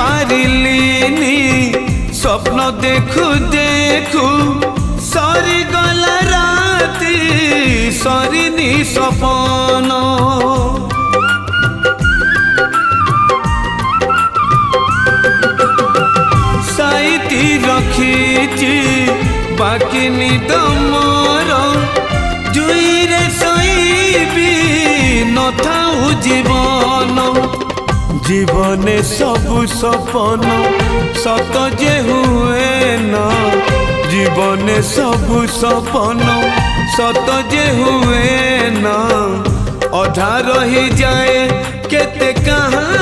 पारिलिनी स्वप्न देखु देखु सरी गला राती सरिनी सपन साइती रखीची बाकी निद मोर जुई रे सईबी न थाऊ जीवन जीवने सबु सपन सत जे हुए न जीवने सबु सपन सत जे हुए न अधा रही जाए केते कहाँ